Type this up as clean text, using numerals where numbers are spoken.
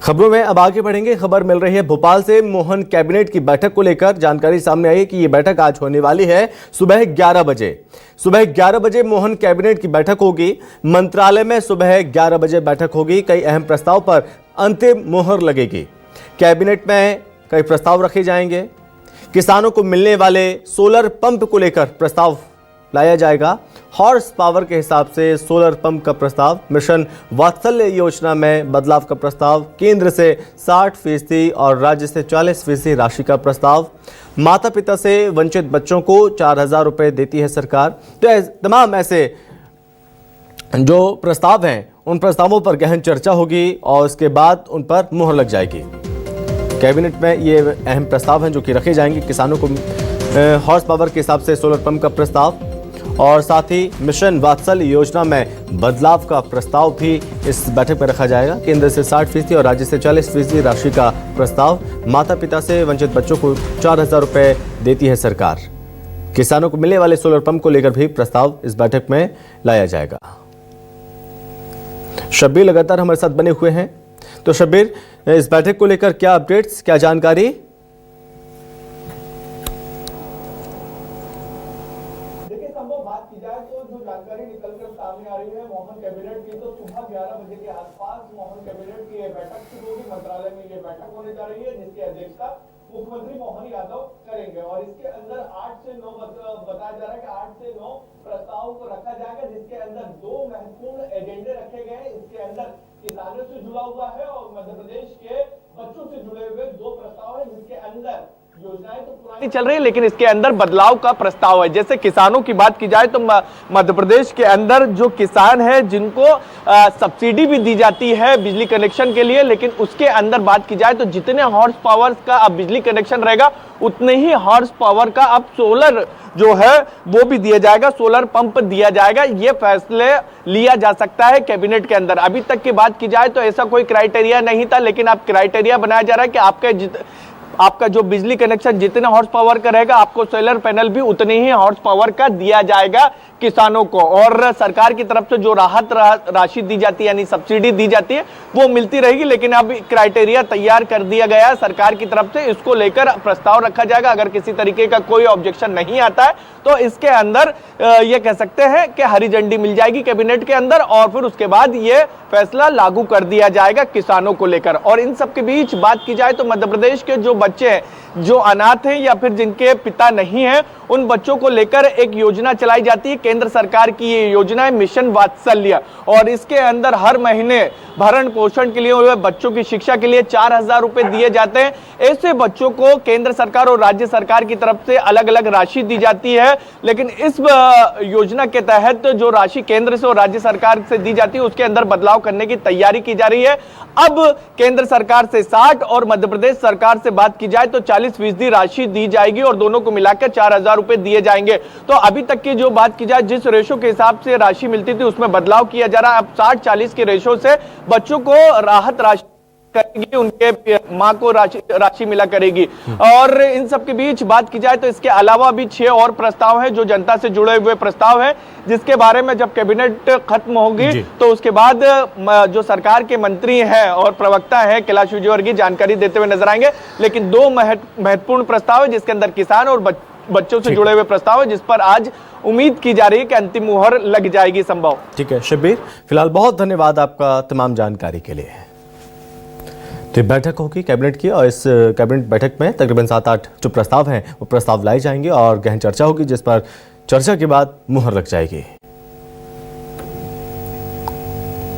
खबरों में अब आगे बढ़ेंगे। खबर मिल रही है भोपाल से। मोहन कैबिनेट की बैठक को लेकर जानकारी सामने आई है कि यह बैठक आज होने वाली है सुबह 11 बजे। सुबह 11 बजे मोहन कैबिनेट की बैठक होगी। मंत्रालय में सुबह 11 बजे बैठक होगी। कई अहम प्रस्ताव पर अंतिम मुहर लगेगी। कैबिनेट में कई प्रस्ताव रखे जाएंगे। किसानों को मिलने वाले सोलर पंप को लेकर प्रस्ताव लाया जाएगा। हॉर्स पावर के हिसाब से सोलर पंप का प्रस्ताव, मिशन वात्सल्य योजना में बदलाव का प्रस्ताव, केंद्र से 60% और राज्य से 40% राशि का प्रस्ताव, माता पिता से वंचित बच्चों को 4,000 रुपए देती है सरकार। तो तमाम ऐसे जो प्रस्ताव हैं उन प्रस्तावों पर गहन चर्चा होगी और उसके बाद उन पर मुहर लग जाएगी। कैबिनेट में ये अहम प्रस्ताव हैं जो कि रखे जाएंगे। किसानों को हॉर्स पावर के हिसाब से सोलर पंप का प्रस्ताव और साथ ही मिशन वात्सल्य योजना में बदलाव का प्रस्ताव भी इस बैठक में रखा जाएगा। केंद्र से 60% और राज्य से 40% राशि का प्रस्ताव, माता पिता से वंचित बच्चों को 4,000 रुपए देती है सरकार। किसानों को मिलने वाले सोलर पंप को लेकर भी प्रस्ताव इस बैठक में लाया जाएगा। शब्बीर लगातार हमारे साथ बने हुए हैं। तो शब्बीर, इस बैठक को लेकर क्या अपडेट्स, क्या जानकारी? बात की जाए तो जो जानकारी निकलकर सामने आ रही है मोहन कैबिनेट की, तो सुबह 11 बजे के आसपास मोहन कैबिनेट की ये बैठक शुरू होगी। मंत्रालय में ये बैठक होने जा रही है जिसकी अध्यक्षता मुख्यमंत्री मोहन यादव करेंगे और इसके अंदर 8 से 9 बताया जा रहा है कि 8 से 9 प्रस्ताव को रखा जाएगा, जिसके अंदर 2 महत्वपूर्ण एजेंडे रखे गए हैं। इसके अंदर किसानों से जुड़ा हुआ है और मध्य प्रदेश के बच्चों से जुड़े हुए 2 प्रस्ताव है, जिसके अंदर योजनाएं तो पुरानी चल रही है लेकिन इसके अंदर बदलाव का प्रस्ताव है। जैसे किसानों की बात की जाए तो मध्य प्रदेश के अंदर जो किसान है जिनको सब्सिडी भी दी जाती है बिजली कनेक्शन के लिए, लेकिन उसके अंदर बात की जाए तो जितने हॉर्स पावर का अब बिजली कनेक्शन रहेगा उतने ही हॉर्स पावर का अब सोलर जो है वो भी दिया जाएगा, सोलर पंप दिया जाएगा। ये फैसले लिया जा सकता है कैबिनेट के अंदर। अभी तक की बात की जाए तो ऐसा कोई क्राइटेरिया नहीं था, लेकिन अब क्राइटेरिया बनाया जा रहा है कि आपका जो बिजली कनेक्शन जितने हॉर्स पावर का रहेगा आपको सोलर पैनल भी उतने ही हॉर्स पावर का दिया जाएगा किसानों को। और सरकार की तरफ से जो राहत राशि दी जाती है यानी सब्सिडी दी जाती है वो मिलती रहेगी, लेकिन अब क्राइटेरिया तैयार कर दिया गया है सरकार की तरफ से। इसको लेकर प्रस्ताव रखा जाएगा। अगर किसी तरीके का कोई ऑब्जेक्शन नहीं आता है तो इसके अंदर ये कह सकते हैं कि हरी झंडी मिल जाएगी कैबिनेट के अंदर और फिर उसके बाद ये फैसला लागू कर दिया जाएगा किसानों को लेकर। और इन सब के बीच बात की जाए तो मध्य प्रदेश के जो बच्चे हैं जो अनाथ हैं या फिर जिनके पिता नहीं हैं उन बच्चों को लेकर एक योजना चलाई जाती है। केंद्र सरकार की ये योजना है मिशन वात्सल्य और इसके अंदर हर महीने भरण पोषण के लिए बच्चों की शिक्षा के लिए 4,000 रुपए दिए जाते हैं। ऐसे बच्चों को केंद्र सरकार और राज्य सरकार की तरफ से अलग अलग राशि दी जाती है, लेकिन इस योजना के तहत जो राशि केंद्र से और राज्य सरकार से दी जाती है उसके अंदर बदलाव करने की तैयारी की जा रही है। अब केंद्र सरकार से 60 और मध्य प्रदेश सरकार से बात की जाए तो 40% राशि दी जाएगी और दोनों को मिलाकर 4,000 रुपए दिए जाएंगे। तो अभी तक की जो बात की जाए जिस रेशो के हिसाब से राशि मिलती थी उसमें बदलाव किया जा रहा है। अब 60-40 के रेशो से बच्चों को राहत राशि करेगी, उनके मां को राशि मिला करेगी। और इन सब के बीच बात की जाए तो इसके अलावा भी 6 और प्रस्ताव हैं जो जनता से जुड़े हुए प्रस्ताव हैं, जिसके बारे में जब कैबिनेट खत्म होगी तो उसके बाद जो सरकार के मंत्री हैं और प्रवक्ता हैं कैलाश विजयवर्गीय जानकारी देते हुए नजर आएंगे। लेकिन 2 महत्वपूर्ण प्रस्ताव है जिसके अंदर किसान और बच्चों से जुड़े हुए प्रस्ताव है, जिस पर आज उम्मीद की जा रही है कि अंतिम मुहर लग जाएगी संभव। ठीक है शब्बीर, फिलहाल बहुत धन्यवाद आपका तमाम जानकारी के लिए। तो बैठक होगी कैबिनेट की और इस कैबिनेट बैठक में तकरीबन 7-8 जो प्रस्ताव हैं वो प्रस्ताव लाए जाएंगे और गहन चर्चा होगी, जिस पर चर्चा के बाद मुहर लग जाएगी।